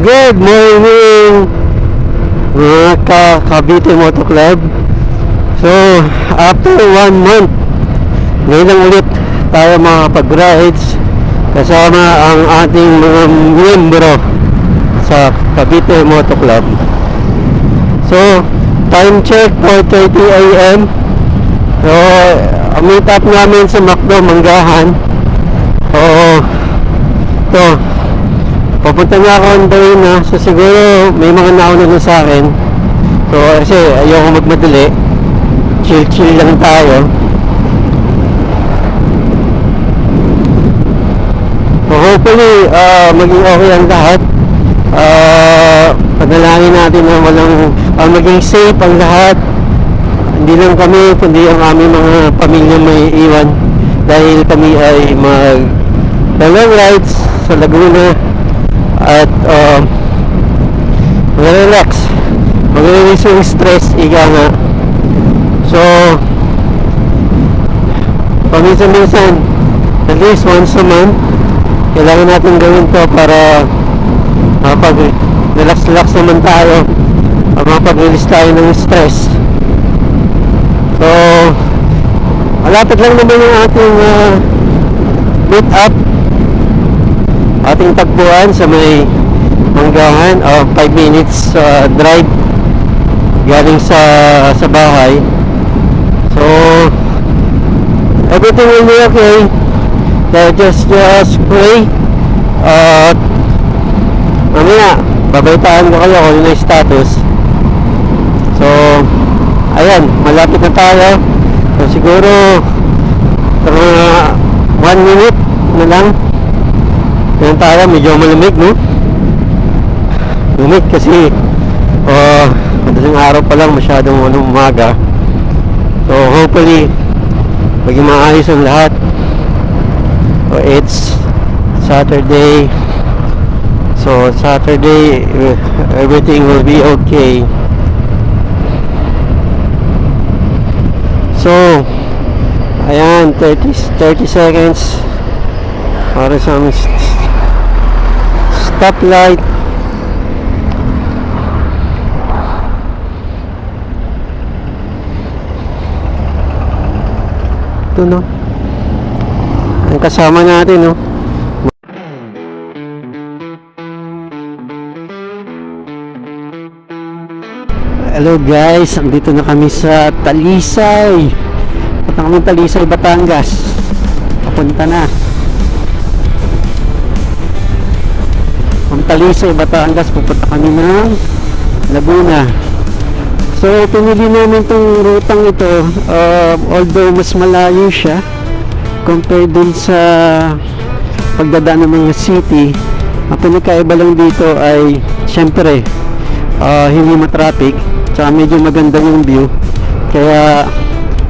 Good morning mga Cavite Moto Club. So after 1 month, ngayon lang ulit tayo makapag-rides kasama ang ating mga miyembro sa Cavite Moto Club. So time check 4:30 AM. So ang meet up namin sa McDo Manggahan. So papunta nga ako on the way na. So siguro may mga nauna na sa akin. So kasi ayoko magmadali, chill lang tayo. So hopefully maging okay ang lahat. Panalangin natin na walang maging safe ang lahat. Hindi lang kami kundi ang aming mga pamilya may iwan, dahil kami ay long rides sa Laguna at mag-release yung stress, ika nga. So paminsan-minsan, at least once a month, kailangan natin gawin to para makapag-relax naman tayo, makapag-release tayo ng stress. So malapit lang naman yung ating meet up, ating tagpuan sa may Manggahan. 5 minutes drive galing sa bahay. So everything will be okay. Just pray. Mamaya babaitaan ko kayo kung ano yung status. So ayan, malapit na tayo. So siguro 1 minute na lang. Yan tayo, medyo malamig, no? Lumig kasi madaling araw pa lang, masyadong umaga. So hopefully maging maayos ang lahat. So it's Saturday. So Saturday everything will be okay. So ayan, 30 seconds para sa aming stoplight. Ito, no, ang kasama natin, no. Hello guys, andito na kami sa Talisay. Punta kami Talisay, Batangas. Papunta na ang Talisay, Batangas. Pupunta kami ng Laguna. So pinili namin itong rutang ito, although mas malayo siya compared dun sa pagdadaan ng mga city. Ang pinakaiba lang dito ay syempre hindi matraffic, tsaka medyo maganda yung view. Kaya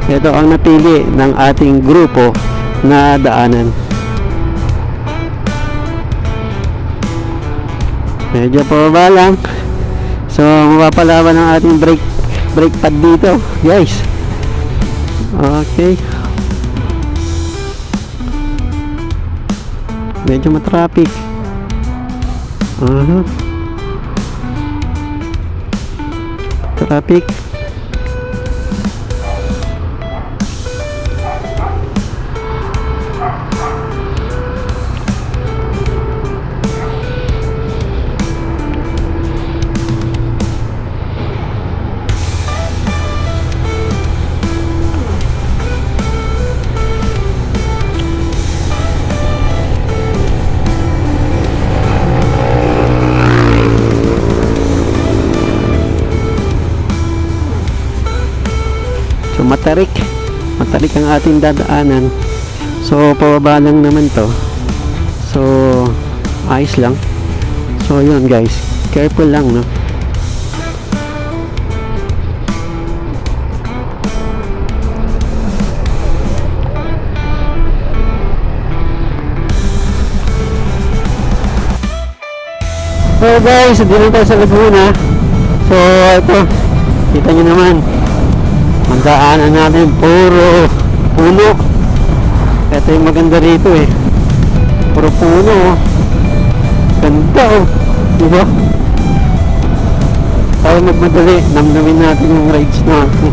ito ang napili ng ating grupo na daanan. Medyo pababa lang. So mapapalaban ang ating brake pad dito, guys. Okay, medyo matraffic. Traffic. So matarik ang ating dadaanan. So pababa lang naman to. So ayos lang. So yun guys, careful lang, no. So guys, dito tayo sa Laguna. So ito, kita nyo naman, ang daanan natin puro puno. Ito yung maganda rito, puro puno. Ganda, Diba? Tayo magmadali, namnamin natin yung rides natin.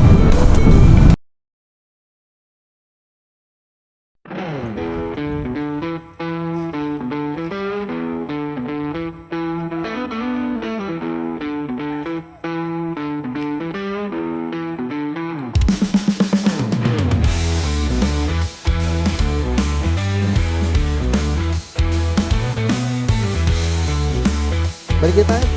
Balik na tayo.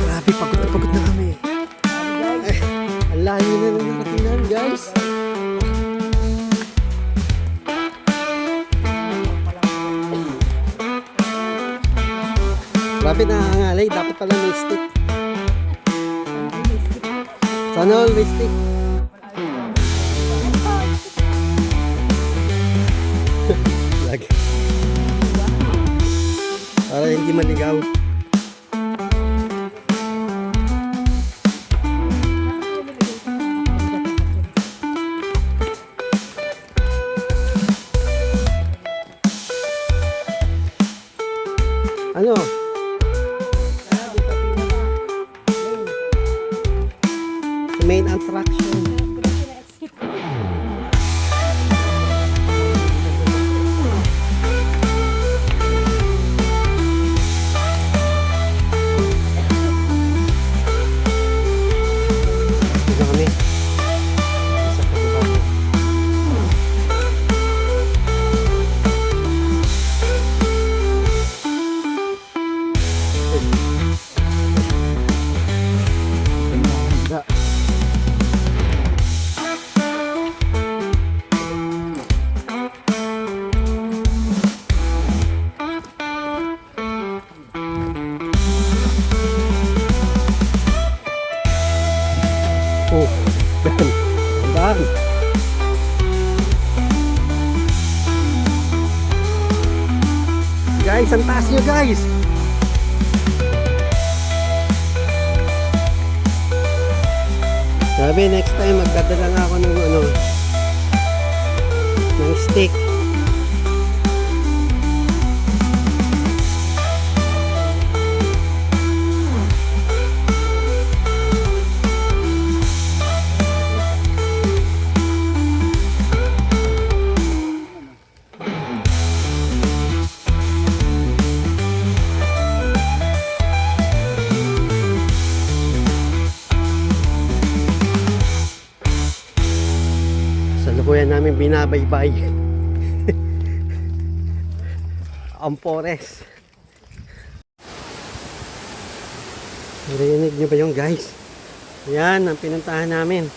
Grabe, pagod na kami. Ang layo na nang narating namin, guys. Grabe, nangangalay. Dapat pala may stick. Sana all may stick. Lag. Para hindi maligaw. Ano? The main attraction. Dito kami. Sa kababa. Da. Oh, dan. Guys, ang taas nyo, guys. Sabi, next time magdadala nga ako ng ng stick. Salukuyan namin binabaybay ang forest. Narinig nyo ba yung guys? Yan ang pinuntahan namin.